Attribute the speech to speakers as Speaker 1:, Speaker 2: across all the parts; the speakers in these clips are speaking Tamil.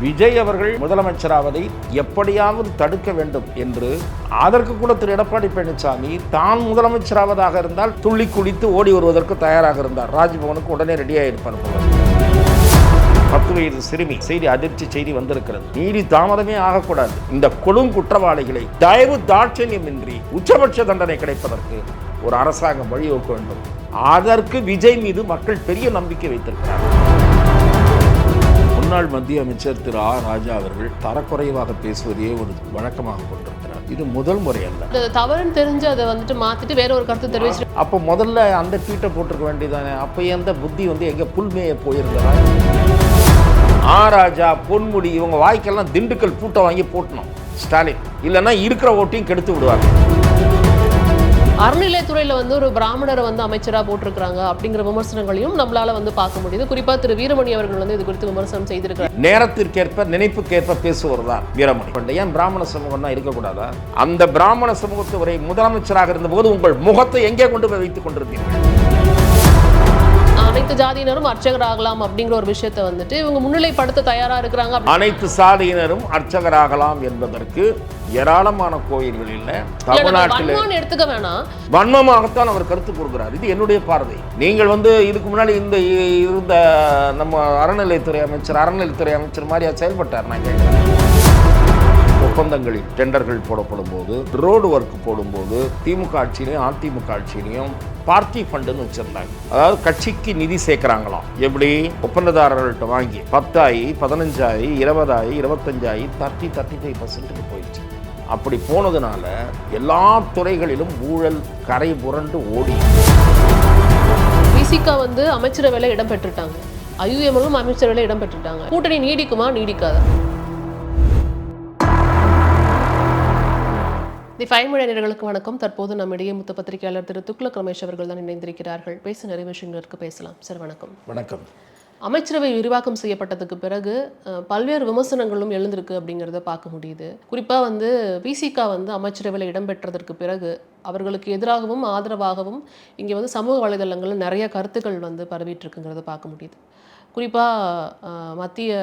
Speaker 1: விஜய் அவர்கள் முதலமைச்சராவதை எப்படியாவது தடுக்க வேண்டும் என்று அதற்கு கூட திரு எடப்பாடி பழனிசாமி தான் முதலமைச்சராவதாக இருந்தால் துள்ளி குளித்து ஓடி வருவதற்கு தயாராக இருந்தார். ராஜ்பவனுக்கு உடனே ரெடியாக இருப்பார். 10 வயது சிறுமி செய்தி, அதிர்ச்சி செய்தி வந்திருக்கிறது. நீதி தாமதமே ஆகக்கூடாது. இந்த கொடும் குற்றவாளிகளை தயவு தாட்சண்யமின்றி உச்சபட்ச தண்டனை கிடைப்பதற்கு ஒரு அரசாங்கம் வழிவகுக்க வேண்டும். அதற்கு விஜய் மீது மக்கள் பெரிய நம்பிக்கை வைத்திருக்கிறார்கள். முன்னாள் மத்திய அமைச்சர் திரு ஆ ராஜா அவர்கள் தரக்குறைவாக பேசுவதையே ஒரு வழக்கமாக கொண்டிருக்கிறார். இது முதல் முறை அல்ல.
Speaker 2: தவறுன்னு தெரிஞ்சு அதை மாத்திட்டு வேற ஒரு கருத்து தெரிவிச்சு
Speaker 1: அப்போ முதல்ல அந்த ட்வீட்டை போட்டிருக்க வேண்டியதானே. அப்போ எந்த புத்தி எங்க புல்மையை போயிருந்தா. ஆ ராஜா, பொன்முடி இவங்க வாய்க்கெல்லாம் திண்டுக்கல் பூட்டை வாங்கி போட்டணும் ஸ்டாலின், இல்லைன்னா இருக்கிற ஓட்டையும் கெடுத்து விடுவாங்க.
Speaker 2: அறநிலையத்துறையில ஒரு பிராமணரை அமைச்சரா போட்டிருக்காங்க அப்படிங்கிற விமர்சனங்களையும் நம்மளால பார்க்க முடியுது. குறிப்பா திரு வீரமணி அவர்கள் இது குறித்து விமர்சனம் செய்திருக்கிறார்.
Speaker 1: நேரத்திற்கேற்ப நினைப்புக்கேற்ப பேசுவது தான் வீரமணி. ஏன் பிராமண சமூகம்னா இருக்கக்கூடாதா? அந்த பிராமண சமூகத்து வரை முதலமைச்சராக இருந்த போது உங்கள் முகத்தை எங்கே கொண்டு போய் வைத்துக் கொண்டிருந்தீர்கள்?
Speaker 2: அனைத்து ஜாதியினரும் அர்ச்சகராகலாம் அப்படிங்கிற ஒரு விஷயத்தை இவங்க முன்னிலைப்படுத்த தயாரா இருக்கிறாங்க.
Speaker 1: அனைத்து சாதியினரும் அர்ச்சகராகலாம் என்பதற்கு ஏராளமான கோயில்களில் தமிழ்நாட்டில்
Speaker 2: எடுத்துக்க வேணாம்,
Speaker 1: வன்மமாகத்தான் அவர் கருத்து கூறுகிறார். இது என்னுடைய பார்வை. நீங்கள் இதுக்கு முன்னாடி இருந்த நம்ம அறநிலையத்துறை அமைச்சர் மாதிரியா செயல்பட்டார்? நான் கேட்கிறேன். ஒப்பந்தங்களில் டெண்டர்கள் போடப்படும் போது, ரோடு ஒர்க் போடும்போது திமுக ஆட்சியிலையும் அதிமுக ஆட்சியிலையும் பார்ட்டி ஃபண்டுன்னு வச்சிருந்தாங்க. அதாவது கட்சிக்கு நிதி சேர்க்கிறாங்களாம். எப்படி? ஒப்பந்ததாரர்கள்ட்ட வாங்கி 10 15 20 25 35% போயிடுச்சு. அப்படி போனதுனால எல்லா துறைகளிலும் ஊழல் கரை புரண்டு ஓடி.
Speaker 2: விசிகா அமைச்சரவையில் இடம் பெற்றுட்டாங்க, ஐயுஎம்எல்லும் அமைச்சரவையில் இடம் பெற்றுட்டாங்க. கூட்டணி நீடிக்குமா நீடிக்காதா? தி 5 மணி நேயர்களுக்கு வணக்கம். தற்போது நம்மிடையே மூத்த பத்திரிகையாளர் திரு துக்ளக் ரமேஷ் அவர்கள் தான் இணைந்திருக்கிறார்கள். பேச நிறைய விஷயங்களுக்கு பேசலாம். சார் வணக்கம்.
Speaker 1: வணக்கம்.
Speaker 2: அமைச்சரவை விரிவாக்கம் செய்யப்பட்டதுக்கு பிறகு பல்வேறு விமர்சனங்களும் எழுந்திருக்கு அப்படிங்கிறத பார்க்க முடியுது. குறிப்பாக விசிகா அமைச்சரவையில் இடம்பெற்றதற்கு பிறகு அவர்களுக்கு எதிராகவும் ஆதரவாகவும் இங்கே சமூக வலைதளங்களில் நிறைய கருத்துக்கள் பரவிட்டு இருக்குங்கிறத பார்க்க முடியுது. குறிப்பாக மத்திய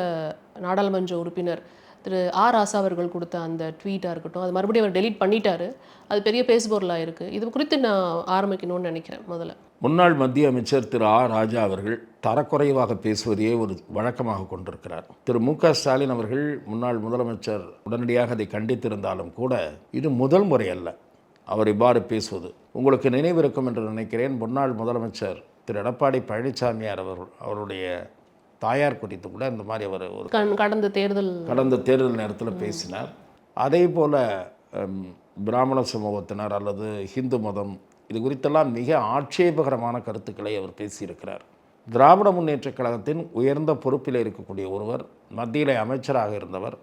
Speaker 2: நாடாளுமன்ற உறுப்பினர் திரு ஆ ராசா அவர்கள் கொடுத்த அந்த ட்வீட்டாக இருக்கட்டும், அது மறுபடியும் அவர் டெலீட் பண்ணிட்டாரு. அது பெரிய பேசுபொருளாக இருக்குது. இது குறித்து நான் ஆரம்பிக்கணும்னு நினைக்கிறேன். முதல்ல
Speaker 1: முன்னாள் மத்திய அமைச்சர் திரு ஆ ராஜா அவர்கள் தரக்குறைவாக பேசுவதையே ஒரு வழக்கமாக கொண்டிருக்கிறார். திரு மு.க. ஸ்டாலின் அவர்கள் முன்னாள் முதலமைச்சர் உடனடியாக அதை கண்டித்திருந்தாலும் கூட இது முதல் முறை அல்ல அவர் இவ்வாறு பேசுவது. உங்களுக்கு நினைவிருக்கும் என்று நினைக்கிறேன், முன்னாள் முதலமைச்சர் திரு எடப்பாடி பழனிசாமியார் அவருடைய தாயார் குறித்து கூட இந்த மாதிரி அவர் ஒரு கடந்த தேர்தல் நேரத்தில் பேசினார். அதே போல் பிராமண சமூகத்தினர் அல்லது ஹிந்து மதம் இது குறித்தெல்லாம் மிக ஆட்சேபகரமான கருத்துக்களை அவர் பேசியிருக்கிறார். திராவிட முன்னேற்றக் கழகத்தின் உயர்ந்த பொறுப்பில் இருக்கக்கூடிய ஒருவர், மத்தியில் அமைச்சராக இருந்தவர்,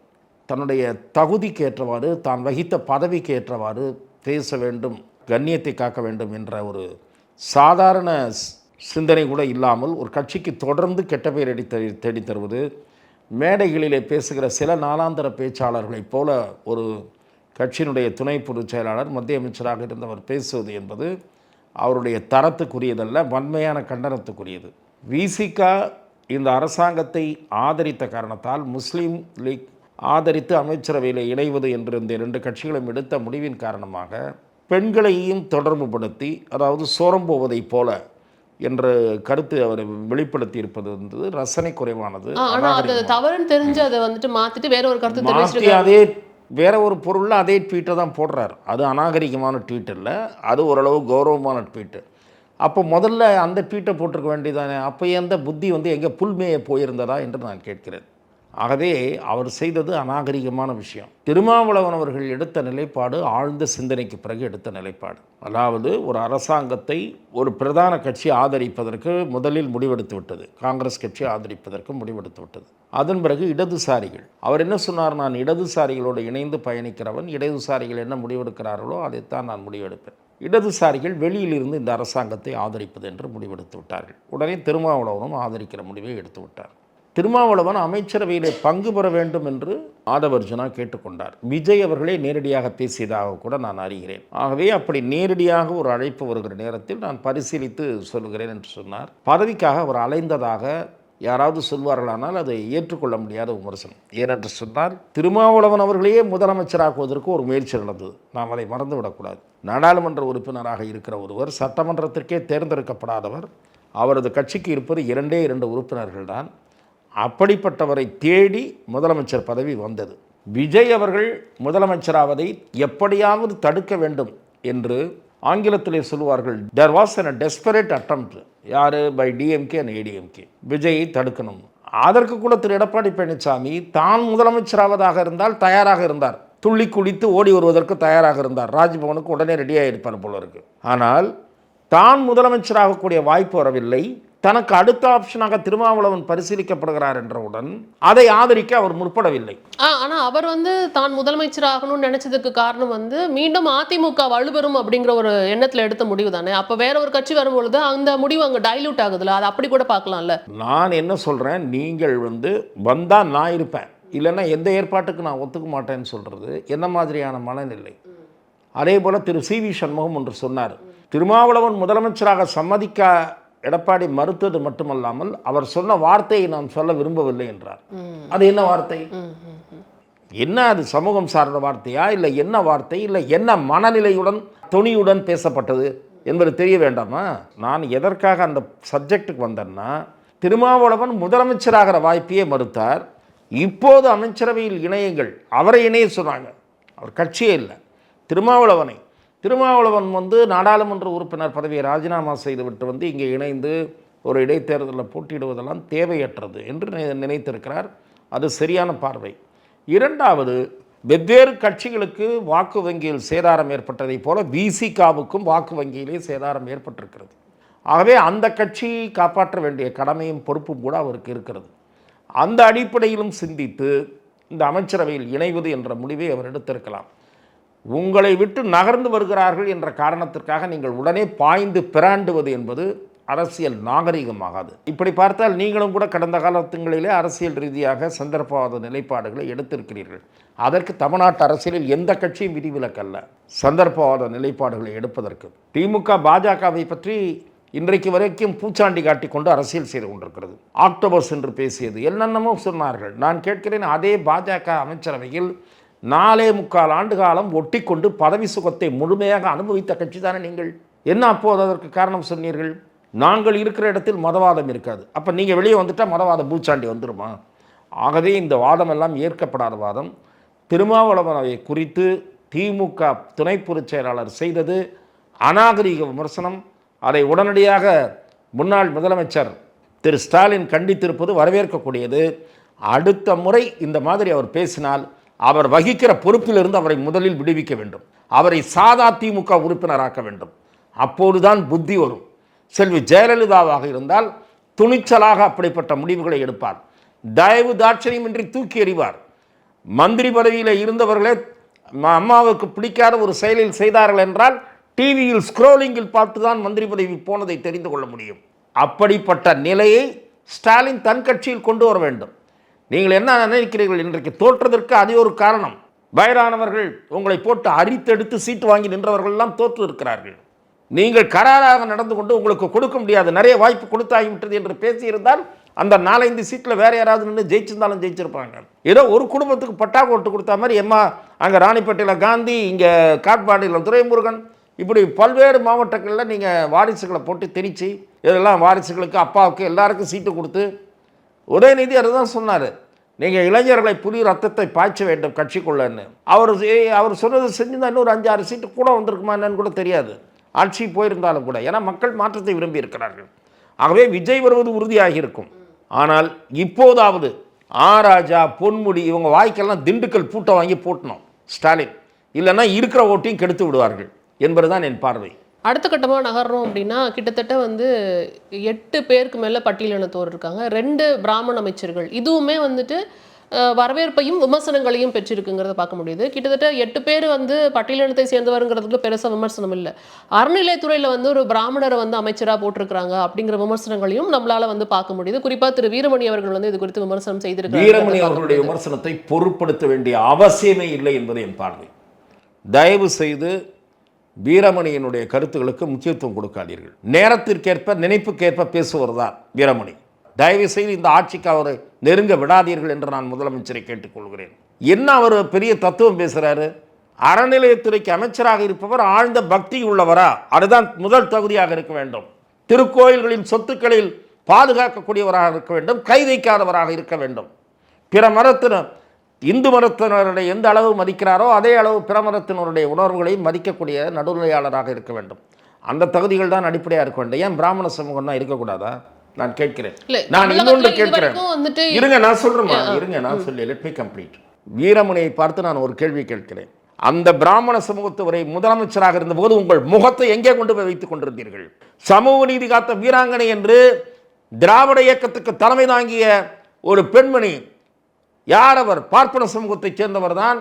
Speaker 1: தன்னுடைய தகுதிக்கு ஏற்றவாறு தான் வகித்த பதவிக்கு ஏற்றவாறு பேச வேண்டும், கண்ணியத்தை காக்க வேண்டும் என்ற ஒரு சாதாரண சிந்தனை கூட இல்லாமல் ஒரு கட்சிக்கு தொடர்ந்து கெட்ட பெயர் தேடி தருவது, மேடைகளிலே பேசுகிற சில நாளாந்தர பேச்சாளர்களைப் போல ஒரு கட்சியினுடைய துணை பொதுச் செயலாளர் மத்திய அமைச்சராக இருந்தவர் பேசுவது என்பது அவருடைய தரத்துக்குரியதல்ல, வன்மையான கண்டனத்துக்குரியது. விசிகா இந்த அரசாங்கத்தை ஆதரித்த காரணத்தால் முஸ்லீம் லீக் ஆதரித்து அமைச்சரவையில் இணைவது என்று இந்த 2 கட்சிகளும் எடுத்த முடிவின் காரணமாக பெண்களையும் தொடர்புபடுத்தி, அதாவது சோரம் போவதைப் போல என்ற கருத்து அவர் வெளிப்படுத்தி இருப்பது ரசனை குறைவானது.
Speaker 2: தவறுன்னு தெரிஞ்சு அதை மாத்திட்டு வேற ஒரு கருத்து
Speaker 1: மாற்றி அதே வேற ஒரு பொருளில் அதே ட்வீட்டை தான் போடுறார். அது அநாகரிகமான ட்வீட் இல்லை, அது ஓரளவு கௌரவமான ட்வீட்டு. அப்போ முதல்ல அந்த ட்வீட்டை போட்டிருக்க வேண்டியதானே. அப்போ எந்த புத்தி எங்கே புல்மையை போயிருந்ததா என்று நான் கேட்கிறேன். ஆகவே அவர் செய்தது அநாகரிகமான விஷயம். திருமாவளவன் அவர்கள் எடுத்த நிலைப்பாடு ஆழ்ந்த சிந்தனைக்கு பிறகு எடுத்த நிலைப்பாடு. அதாவது ஒரு அரசாங்கத்தை ஒரு பிரதான கட்சி ஆதரிப்பதற்கு முதலில் முடிவெடுத்து விட்டது, காங்கிரஸ் கட்சி ஆதரிப்பதற்கு முடிவெடுத்து விட்டது. அதன் பிறகு இடதுசாரிகள், அவர் என்ன சொன்னார், நான் இடதுசாரிகளோடு இணைந்து பயணிக்கிறவன், இடதுசாரிகள் என்ன முடிவெடுக்கிறார்களோ அதைத்தான் நான் முடிவெடுப்பேன். இடதுசாரிகள் வெளியிலிருந்து இந்த அரசாங்கத்தை ஆதரிப்பது என்று முடிவெடுத்து விட்டார்கள். உடனே திருமாவளவனும் ஆதரிக்கிற முடிவை எடுத்து விட்டார். திருமாவளவன் அமைச்சரவையில் பங்கு பெற வேண்டும் என்று ஆதவர்ஜுனா கேட்டுக்கொண்டார். விஜய் அவர்களே நேரடியாக பேசியதாக கூட நான் அறிகிறேன். ஆகவே அப்படி நேரடியாக ஒரு அழைப்பு வருகிற நேரத்தில் நான் பரிசீலித்து சொல்கிறேன் என்று சொன்னார். பதவிக்காக அவர் அலைந்ததாக யாராவது சொல்வார்களானால் அதை ஏற்றுக்கொள்ள முடியாத விமர்சனம். ஏனென்று சொன்னால் திருமாவளவன் அவர்களையே முதலமைச்சராக்குவதற்கு ஒரு முயற்சி நடந்தது. நாம் அதை மறந்துவிடக்கூடாது. நாடாளுமன்ற உறுப்பினராக இருக்கிற ஒருவர், சட்டமன்றத்திற்கே தேர்ந்தெடுக்கப்படாதவர், அவரது கட்சிக்கு இருப்பது 2 உறுப்பினர்கள் தான். அப்படிப்பட்டவரை தேடி முதலமைச்சர் பதவி வந்தது. விஜய் அவர்கள் முதலமைச்சராவதை எப்படியாவது தடுக்க வேண்டும் என்று ஆங்கிலத்திலே சொல்லுவார்கள், there was a desperate attempt. யார்? By DMK and ADMK. விஜயை தடுக்கணும். அதற்கு கூட திரு எடப்பாடி பழனிசாமி தான் முதலமைச்சராவதாக இருந்தால் தயாராக இருந்தார். துள்ளி குளித்து ஓடி வருவதற்கு தயாராக இருந்தார். ராஜ்பவனுக்கு உடனே ரெடியாக இருப்பார் போல இருக்கு. ஆனால் தான் முதலமைச்சராகக்கூடிய வாய்ப்பு வரவில்லை. தனக்கு அடுத்த ஆப்ஷனாக திருமாவளவன் பரிசீலிக்கப்படுகிறார் என்றவுடன் அதை ஆதரிக்க அவர் முற்படவில்லை.
Speaker 2: ஆனா அவர் தான் முதலமைச்சர் ஆகணும்னு நினைச்சதுக்கு காரணம் மீண்டும் அதிமுக வலுப்பெறும் அப்படிங்கிற ஒரு எண்ணத்துல எடுத்த முடிவு தானே. அப்ப வேற ஒரு கட்சி வரும்பொழுது அந்த முடிவு அங்க டைல்யூட் ஆகுதுல, அது அப்படி கூட பார்க்கலாம்ல.
Speaker 1: நான் என்ன சொல்றேன், நீங்கள் வந்தா நான் இருப்பேன், இல்லைன்னா எந்த ஏற்பாட்டுக்கு நான் ஒத்துக்க மாட்டேன்னு சொல்றது என்ன மாதிரியான மனநிலை? அதே போல திரு சி.வி. சண்முகம் ஒன்று சொன்னார், திருமாவளவன் முதலமைச்சராக சம்மதிக்க எடப்பாடி மறுத்தது மட்டுமல்லாமல் அவர் சொன்ன வார்த்தையை நான் சொல்ல விரும்பவில்லை என்றார். அது என்ன வார்த்தை? என்ன அது? சமூகம் சார்ந்த வார்த்தையா, இல்லை என்ன வார்த்தை, இல்லை என்ன மனநிலையுடன் துணியுடன் பேசப்பட்டது என்பது தெரிய வேண்டாமா? நான் எதற்காக அந்த சப்ஜெக்டுக்கு வந்தேன்னா, திருமாவளவன் முதலமைச்சராகிற வாய்ப்பையே மறுத்தார். இப்போது அமைச்சரவையில் இணையுங்கள், அவரை இணைய சொன்னாங்க. அவர் கட்சியே இல்லை, திருமாவளவன் நாடாளுமன்ற உறுப்பினர் பதவியை ராஜினாமா செய்துவிட்டு இங்கே இணைந்து ஒரு இடைத்தேர்தலில் போட்டியிடுவதெல்லாம் தேவையற்றது என்று நினைத்திருக்கிறார். அது சரியான பார்வை. இரண்டாவது, வெவ்வேறு கட்சிகளுக்கு வாக்கு வங்கியில் சேதாரம் ஏற்பட்டதைப் போல விசிகாவுக்கும் வாக்கு வங்கியிலே சேதாரம் ஏற்பட்டிருக்கிறது. ஆகவே அந்த கட்சியை காப்பாற்ற வேண்டிய கடமையும் பொறுப்பும் கூட அவருக்கு இருக்கிறது. அந்த அடிப்படையிலும் சிந்தித்து இந்த அமைச்சரவையில் இணைவது என்ற முடிவை அவர் எடுத்திருக்கலாம். உங்களை விட்டு நகர்ந்து வருகிறார்கள் என்ற காரணத்திற்காக நீங்கள் உடனே பாய்ந்து பிராண்டுவது என்பது அரசியல் நாகரிகமாகாது. இப்படி பார்த்தால் நீங்களும் கூட கடந்த காலங்களிலே அரசியல் ரீதியாக சந்தர்ப்பவாத நிலைப்பாடுகளை எடுத்திருக்கிறீர்கள். அதற்கு தமிழ்நாட்டு அரசியலில் எந்த கட்சியும் விதிவிலக்கல்ல சந்தர்ப்பவாத நிலைப்பாடுகளை எடுப்பதற்கு. திமுக பாஜகவை பற்றி இன்றைக்கு வரைக்கும் பூச்சாண்டி காட்டிக்கொண்டு அரசியல் செய்து கொண்டிருக்கிறது. ஆக்டோபஸ் என்று பேசியது, என்னென்னமோ சொன்னார்கள். நான் கேட்கிறேன், அதே பாஜக அமைச்சரவையில் 4.25 ஆண்டு காலம் ஒட்டி கொண்டு பதவி சுகத்தை முழுமையாக அனுபவித்த கட்சி தானே நீங்கள். என்ன அப்போது அதற்கு காரணம் சொன்னீர்கள்? நாங்கள் இருக்கிற இடத்தில் மதவாதம் இருக்காது. அப்போ நீங்கள் வெளியே வந்துட்டால் மதவாத பூச்சாண்டி வந்துடுமா? ஆகவே இந்த வாதமெல்லாம் ஏற்கப்படாத வாதம். திருமாவளவனை குறித்து திமுக துணை பொதுச் செயலாளர் செய்தது அநாகரிக விமர்சனம். அதை உடனடியாக முன்னாள் முதலமைச்சர் திரு ஸ்டாலின் கண்டித்திருப்பது வரவேற்கக்கூடியது. அடுத்த முறை இந்த மாதிரி அவர் பேசினால் அவர் வகிக்கிற பொறுப்பிலிருந்து அவரை முதலில் விடுவிக்க வேண்டும். அவரை சாதா திமுக உறுப்பினராக்க வேண்டும். அப்போதுதான் புத்தி வரும். செல்வி ஜெயலலிதாவாக இருந்தால் துணிச்சலாக அப்படிப்பட்ட முடிவுகளை எடுப்பார். தயவு தாட்சணியமின்றி தூக்கி எறிவார். மந்திரி பதவியில் இருந்தவர்களே அம்மாவுக்கு பிடிக்காத ஒரு செயலில் செய்தார்கள் என்றால் டிவியில் ஸ்க்ரோலிங்கில் பார்த்து தான் மந்திரி பதவி போனதை தெரிந்து கொள்ள முடியும். அப்படிப்பட்ட நிலையை ஸ்டாலின் தன் கட்சியில் கொண்டு வர வேண்டும். நீங்கள் என்ன நினைக்கிறீர்கள்? இன்றைக்கு தோற்றதற்கு அது ஒரு காரணம். வயதானவர்கள் உங்களை போட்டு அரித்தெடுத்து சீட்டு வாங்கி நின்றவர்கள் எல்லாம் தோற்று இருக்கிறார்கள். நீங்கள் கராராக நடந்து கொண்டு உங்களுக்கு கொடுக்க முடியாது, நிறைய வாய்ப்பு கொடுத்தாகிவிட்டது என்று பேசியிருந்தால் அந்த 4-5 சீட்டில் வேறு யாராவது நின்று ஜெயிச்சிருந்தாலும் ஜெயிச்சிருப்பாங்க. ஏதோ ஒரு குடும்பத்துக்கு பட்டா ஓட்டு கொடுத்தா மாதிரி எம்மா அங்கே ராணிப்பேட்டையில் காந்தி, இங்கே காட்பாடியில் துரைமுருகன், இப்படி பல்வேறு மாவட்டங்களில் நீங்கள் வாரிசுகளை போட்டு திணிச்சு இதெல்லாம் வாரிசுகளுக்கு அப்பாவுக்கு எல்லாருக்கும் சீட்டு கொடுத்து உதயநிதி அதுதான் சொன்னார், நீங்கள் இளைஞர்களை புலி ரத்தத்தை பாய்ச்ச வேண்டும் கட்சிக்குள்ளன்னு. அவர் சொன்னது செஞ்சுதான் இன்னொரு 5-6 சீட்டு கூட வந்திருக்குமா என்னன்னு கூட தெரியாது, ஆட்சி போயிருந்தாலும் கூட. ஏன்னா மக்கள் மாற்றத்தை விரும்பி இருக்கிறார்கள். ஆகவே விஜய் வருவது உறுதியாகி இருக்கும். ஆனால் இப்போதாவது ராஜா, பொன்முடி இவங்க வாய்க்கெல்லாம் திண்டுக்கல் பூட்டை வாங்கி போட்டணும் ஸ்டாலின், இல்லைன்னா இருக்கிற ஓட்டையும் கெடுத்து விடுவார்கள் என்பதுதான் என் பார்வை.
Speaker 2: அடுத்த கட்டமாக நகர்றோம் அப்படின்னா கிட்டத்தட்ட 8 பேருக்கு மேலே பட்டியலினத்தோர் இருக்காங்க, 2 பிராமண அமைச்சர்கள். இதுவுமே வரவேற்பையும் விமர்சனங்களையும் பெற்றிருக்குங்கிறத பார்க்க முடியுது. கிட்டத்தட்ட 8 பேர் பட்டியலினத்தை சேர்ந்தவருங்கிறதுக்கு பெருசாக விமர்சனம் இல்லை. அறநிலையத்துறையில் ஒரு பிராமணரை அமைச்சராக போட்டிருக்கிறாங்க அப்படிங்கிற விமர்சனங்களையும் நம்மளால பார்க்க முடியுது. குறிப்பாக திரு வீரமணி அவர்கள் இது குறித்து விமர்சனம் செய்திருக்காங்க.
Speaker 1: வீரமணி அவர்களுடைய விமர்சனத்தை பொருட்படுத்த வேண்டிய அவசியமே இல்லை என்பது என் பார்வை. தயவு செய்து வீரமணியினுடைய கருத்துக்களுக்கு முக்கியத்துவம் கொடுக்காதீர்கள். நேரத்திற்கேற்ப நினைப்புக்கேற்ப பேசுவதுதான் வீரமணி. தயவு செய்து இந்த ஆட்சிக்கு அவரை நெருங்க விடாதீர்கள் என்று நான் முதலமைச்சரை கேட்டுக்கொள்கிறேன். என்ன அவர் பெரிய தத்துவம் பேசுகிறாரு? அறநிலையத்துறைக்கு அமைச்சராக இருப்பவர் ஆழ்ந்த பக்தி உள்ளவரா? அதுதான் முதல் தகுதியாக இருக்க வேண்டும். திருக்கோயில்களின் சொத்துக்களில் பாதுகாக்கக்கூடியவராக இருக்க வேண்டும், கை வைக்காதவராக இருக்க வேண்டும். பிற மதத்தினர் இந்து மதத்தினருடைய எந்த அளவு மதிக்கிறாரோ அதே அளவு பிற மதத்தினருடைய உணர்வுகளையும் மதிக்கக்கூடிய நடுநிலையாளராக இருக்க வேண்டும். அந்த தகுதிகள் தான் அடிப்படையாக இருக்க வேண்டும். ஏன் பிராமண சமூகம் தான் இருக்கக்கூடாதா? நான் கேட்கிறேன். நான் இன்னொன்று கேட்கிறேன். இருங்க, நான் சொல்றேன். இருங்க, நான் சொல்லி லெட் மீ கம்ப்ளீட். வீரமணியை பார்த்து நான் ஒரு கேள்வி கேட்கிறேன். அந்த பிராமண சமூகத்துவரை முதலமைச்சராக இருந்தபோது உங்கள் முகத்தை எங்கே கொண்டு போய் வைத்துக் கொண்டிருந்தீர்கள்? சமூக நீதி காத்த வீராங்கனை என்று திராவிட இயக்கத்துக்கு தலைமை தாங்கிய ஒரு பெண்மணி யார்? அவர் பார்ப்பன சமூகத்தைச் சேர்ந்தவர் தான்.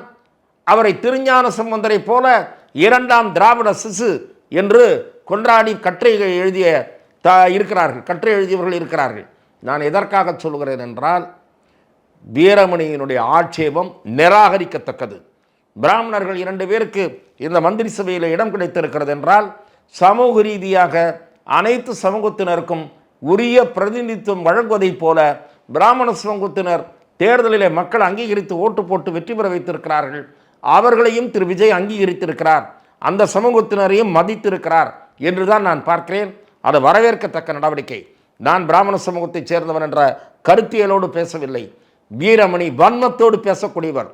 Speaker 1: அவரை திருஞான சம்பந்தரை போல இரண்டாம் திராவிட சிசு என்று கொண்டாடி கட்டுரைகள் எழுதிய கட்டுரை எழுதியவர்கள் இருக்கிறார்கள். நான் எதற்காக சொல்கிறேன் என்றால், வீரமணியினுடைய ஆட்சேபம் நிராகரிக்கத்தக்கது. பிராமணர்கள் 2 பேருக்கு இந்த மந்திரி சபையில் இடம் கிடைத்திருக்கிறது என்றால் சமூக ரீதியாக அனைத்து சமூகத்தினருக்கும் உரிய பிரதிநிதித்துவம் வழங்குவதைப் போல பிராமண சமூகத்தினர் தேர்தலிலே மக்கள் அங்கீகரித்து ஓட்டு போட்டு வெற்றி பெற வைத்திருக்கிறார்கள். அவர்களையும் திரு விஜய் அங்கீகரித்திருக்கிறார், அந்த சமூகத்தினரையும் மதித்திருக்கிறார் என்றுதான் நான் பார்க்கிறேன். அது வரவேற்கத்தக்க நடவடிக்கை. நான் பிராமண சமூகத்தைச் சேர்ந்தவர் என்ற கருத்தியலோடு பேசவில்லை. வீரமணி வன்மத்தோடு பேசக்கூடியவர்,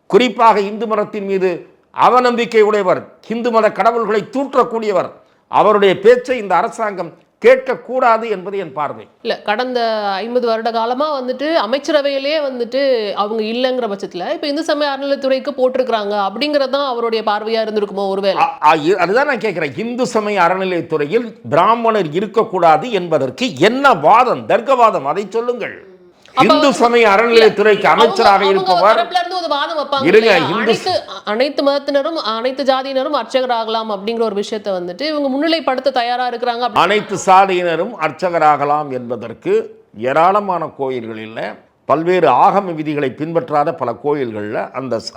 Speaker 1: குறிப்பாக இந்து மதத்தின் மீது அவநம்பிக்கை உடையவர், இந்து மத கடவுள்களை தூற்றக்கூடியவர். அவருடைய பேச்சை இந்த அரசாங்கம் கேட்கக்கூடாது என்பது என் பார்வை.
Speaker 2: இல்லை, கடந்த 50 வருட காலமாக வந்துட்டு அமைச்சரவையிலே வந்துட்டு அவங்க இல்லைங்கிற பட்சத்தில் இப்போ இந்து சமய அறநிலையத்துறைக்கு போட்டிருக்கிறாங்க அப்படிங்கிறது தான் அவருடைய பார்வையாக இருந்திருக்குமோ ஒருவேளை?
Speaker 1: அதுதான் நான் கேட்குறேன். இந்து சமய அறநிலையத்துறையில் பிராமணர் இருக்கக்கூடாது என்பதற்கு என்ன வாதம், தர்க்கவாதம்? அதை சொல்லுங்கள். இந்து சமய அறநிலையத்துறைக்கு அமைச்சராக இருப்பவர்
Speaker 2: அனைத்து மதத்தினரும் அனைத்து ஜாதியினரும் அர்ச்சகராகலாம் அப்படிங்கிற ஒரு விஷயத்தை வந்துட்டு இவங்க முன்னிலைப்படுத்த தயாரா இருக்கிறாங்க.
Speaker 1: அனைத்து சாதியினரும் அர்ச்சகராகலாம் என்பதற்கு ஏராளமான கோயில்களில் பல்வேறு ஆகம விதிகளை பின்பற்றாத பல கோயில்களில்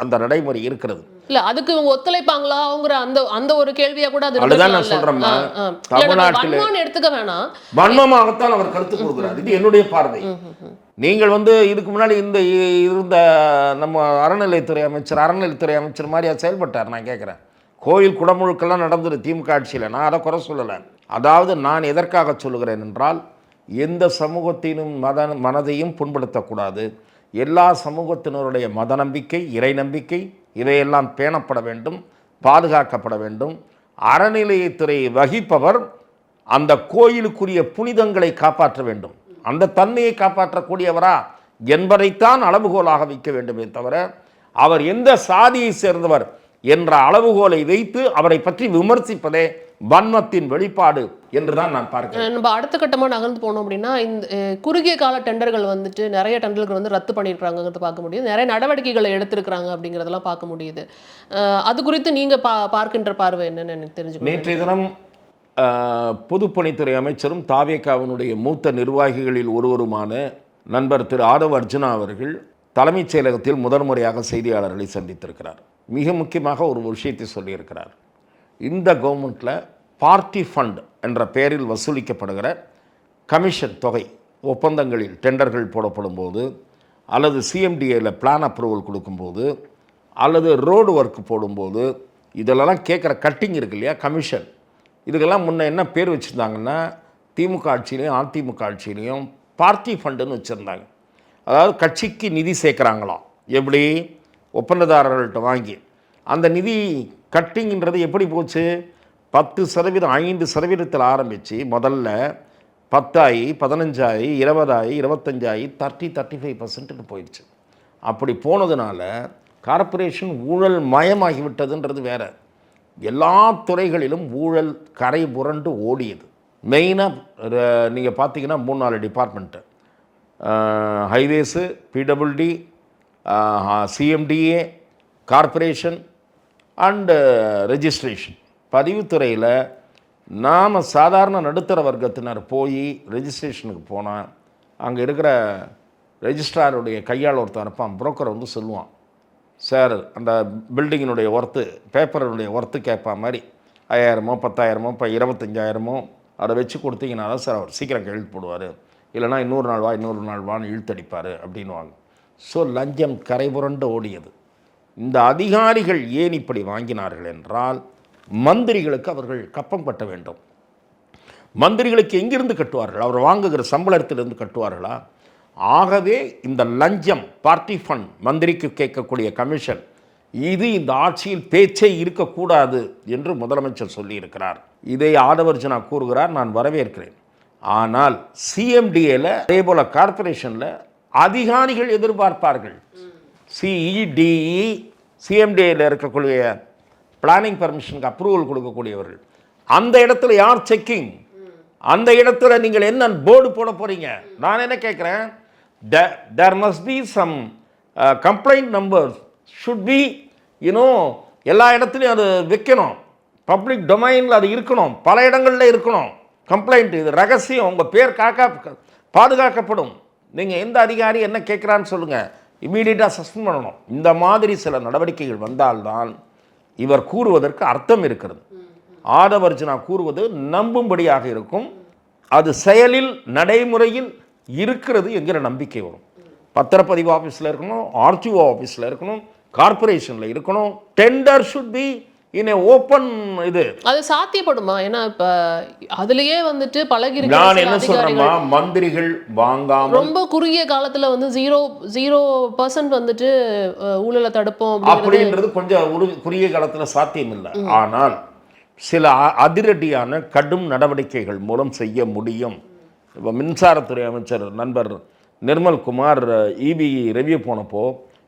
Speaker 1: அந்த நடைமுறை இருக்கிறது.
Speaker 2: இல்ல, அதுக்கு இவங்க ஒத்துழைப்பாங்களா அவங்கிற அந்த ஒரு கேள்வியா கூட
Speaker 1: அதுதான் நான் சொல்றேன். தமிழ்நாட்டில்
Speaker 2: எடுத்துக்க வேணாம்,
Speaker 1: வன்மமாகத்தான் அவர் கருத்து கொடுக்கிறார். இது என்னுடைய பார்வை. நீங்கள் இதுக்கு முன்னாடி இருந்த நம்ம அறநிலைத்துறை அமைச்சர் மாதிரியா செயல்பட்டார்? நான் கேட்குறேன். கோயில் குடமுழுக்கெல்லாம் நடந்தது திமுக ஆட்சியில். நான் அதை குறை சொல்லலை. அதாவது நான் எதற்காக சொல்லுகிறேன் என்றால், எந்த சமூகத்தினும் மனதையும் புண்படுத்தக்கூடாது. எல்லா சமூகத்தினருடைய மத நம்பிக்கை, இறை நம்பிக்கை இதையெல்லாம் பேணப்பட வேண்டும், பாதுகாக்கப்பட வேண்டும். அறநிலையத்துறையை வகிப்பவர் அந்த கோயிலுக்குரிய புனிதங்களை காப்பாற்ற வேண்டும், அந்த தன்மையை காப்பாற்றக்கூடியவரா என்பதைத்தான் அளவுகோலாக வைக்க வேண்டுமே தவிர, அவர் எந்த சாதியை சேர்ந்தவர் என்ற அளவுகோலை வைத்து அவரை பற்றி விமர்சிப்பதே வன்மத்தின் வெளிப்பாடு என்றுதான் நான் பார்க்கிறேன்.
Speaker 2: நம்ம அடுத்த கட்டமாக நகர்ந்து போனோம் அப்படின்னா, இந்த குறுகிய கால டெண்டர்கள் வந்துட்டு நிறைய டெண்டர்கள் ரத்து பண்ணியிருக்காங்கிறது பார்க்க முடியுது, நிறைய நடவடிக்கைகளை எடுத்திருக்கிறாங்க அப்படிங்கிறதெல்லாம் பார்க்க முடியுது. அது குறித்து நீங்கள் பார்க்கின்ற பார்வை என்னன்னு எனக்கு தெரிஞ்சுக்கணும்.
Speaker 1: நேற்றைய தினம் பொதுப்பணித்துறை அமைச்சரும் தாவேகாவினுடைய மூத்த நிர்வாகிகளில் ஒருவருமான நண்பர் திரு ஆதவ் அர்ஜுனா அவர்கள் தலைமைச் செயலகத்தில் முதன்முறையாக செய்தியாளர்களை சந்தித்திருக்கிறார். மிக முக்கியமாக ஒரு விஷயத்தை சொல்லியிருக்கிறார். இந்த கவர்மெண்ட்டில் பார்ட்டி ஃபண்ட் என்ற பெயரில் வசூலிக்கப்படுகிற கமிஷன் தொகை ஒப்பந்தங்களில் டெண்டர்கள் போடப்படும் போது, அல்லது சிஎம்டிஏல பிளான் அப்ரூவல் கொடுக்கும்போது, அல்லது ரோடு ஒர்க் போடும்போது, இதெல்லாம் கேட்குற கட்டிங் இருக்கு இல்லையா, கமிஷன், இதுக்கெல்லாம் முன்ன என்ன பேர் வச்சுருந்தாங்கன்னா, திமுக ஆட்சியிலையும் அதிமுக ஆட்சியிலையும் பார்ட்டி ஃபண்டுன்னு வச்சுருந்தாங்க. அதாவது கட்சிக்கு நிதி சேர்க்குறாங்களாம். எப்படி? ஒப்பந்ததாரர்கள்ட்ட வாங்கி. அந்த நிதி கட்டிங்கிறது எப்படி போச்சு? 10%, 5% ஆரம்பித்து முதல்ல 10 ஆகி 15 ஆகி 20 ஆகி 25 ஆகி 35% போயிடுச்சு. அப்படி போனதுனால கார்ப்பரேஷன் ஊழல் மயமாகிவிட்டதுன்றது வேற. எல்லா துறைகளிலும் ஊழல் கரை புரண்டு ஓடியது. மெயினாக நீங்கள் பார்த்தீங்கன்னா 3-4 department, highways, PWD, CMDA, corporation and registration. பதிவுத்துறையில் நாம் சாதாரண நடுத்தர வர்க்கத்தினர் போய் ரெஜிஸ்ட்ரேஷனுக்கு போனால் அங்கே இருக்கிற ரெஜிஸ்ட்ராருடைய கையால் ஒருத்தர் இருப்பான், புரோக்கர் சொல்லுவான், சார் அந்த பில்டிங்கினுடைய ஒர்த்து, பேப்பருடைய ஒர்த்து கேட்பா மாதிரி 5000, 10,000, 25,000 அதை வச்சு கொடுத்தீங்கன்னா தான் சார் அவர் சீக்கிரம் கையெழுத்து போடுவார். இல்லைனா இன்னொரு நாள் வான்னு இழுத்தடிப்பார் அப்படின்வாங்க. ஸோ லஞ்சம் கரை புரண்டு ஓடியது. இந்த அதிகாரிகள் ஏன் இப்படி வாங்கினார்கள் என்றால், மந்திரிகளுக்கு அவர்கள் கப்பம் கட்ட வேண்டும். மந்திரிகளுக்கு எங்கிருந்து கட்டுவார்கள்? அவர் வாங்குகிற சம்பளத்திலிருந்து கட்டுவார்களா? ஆகவே இந்த லஞ்சம், பார்ட்டி ஃபண்ட், மந்திரிக்கு கேட்கக்கூடிய கமிஷன், இது இந்த ஆட்சியில் பேச்சே இருக்கக்கூடாது என்று முதலமைச்சர் சொல்லியிருக்கிறார். இதை ஆதவர்ஜனா கூறுகிறார், நான் வரவேற்கிறேன். ஆனால் சிஎம்டிஏல அதே போல் கார்பரேஷனில் அதிகாரிகள் எதிர்பார்ப்பார்கள். சிஇடிஇ சிஎம்டிஏல இருக்கக்கூடிய பிளானிங் பர்மிஷனுக்கு அப்ரூவல் கொடுக்கக்கூடியவர்கள், அந்த இடத்துல யார் செக்கிங்? அந்த இடத்துல நீங்கள் என்ன போர்டு போட போறீங்க? நான் என்ன கேட்குறேன், there must be some complaint numbers should be, எல்லா இடத்துலையும் அது வைக்கணும். பப்ளிக் டொமைனில் அது இருக்கணும், பல இடங்களில் இருக்கணும். கம்ப்ளைண்ட், இது ரகசியம், உங்கள் பேர் பாதுகாக்கப்படும். நீங்கள் எந்த அதிகாரி என்ன கேட்குறான்னு சொல்லுங்கள், இம்மீடியட்டாக சஸ்பெண்ட் பண்ணணும். இந்த மாதிரி சில நடவடிக்கைகள் வந்தால்தான் இவர் கூறுவதற்கு அர்த்தம் இருக்கிறது. ஆதவர்ஜனா கூறுவது நம்பும்படியாக இருக்கும், அது செயலில் நடைமுறையில் இருக்கிறது என்கிற நம்பிக்கை வரும். பத்திரப்பதிவு ஆஃபீஸில் இருக்கணும், ஆர்டிஓ ஆஃபீஸில் இருக்கணும், கார்பரேஷனில் இருக்கணும். Tender should be in A open. இது
Speaker 2: அது சாத்தியப்படுமா? ஏன்னா இப்ப அதுலயே வந்துட்டு பழகி
Speaker 1: நான் என்ன சொல்றேன்னா, மந்திரிகள் வாங்காம
Speaker 2: ரொம்ப குறுகிய காலத்துல வந்து 0% வந்துட்டு ஊழலை தடுப்போம்
Speaker 1: அப்படின்றது கொஞ்சம் குறுகிய காலத்துல சாத்தியம் இல்லை. ஆனால் சில அதிரடியான கடும் நடவடிக்கைகள் மூலம் செய்ய முடியும். இப்போ மின்சாரத்துறை அமைச்சர் நண்பர் நிர்மல்குமார் இபி ரெவியூ போனப்போ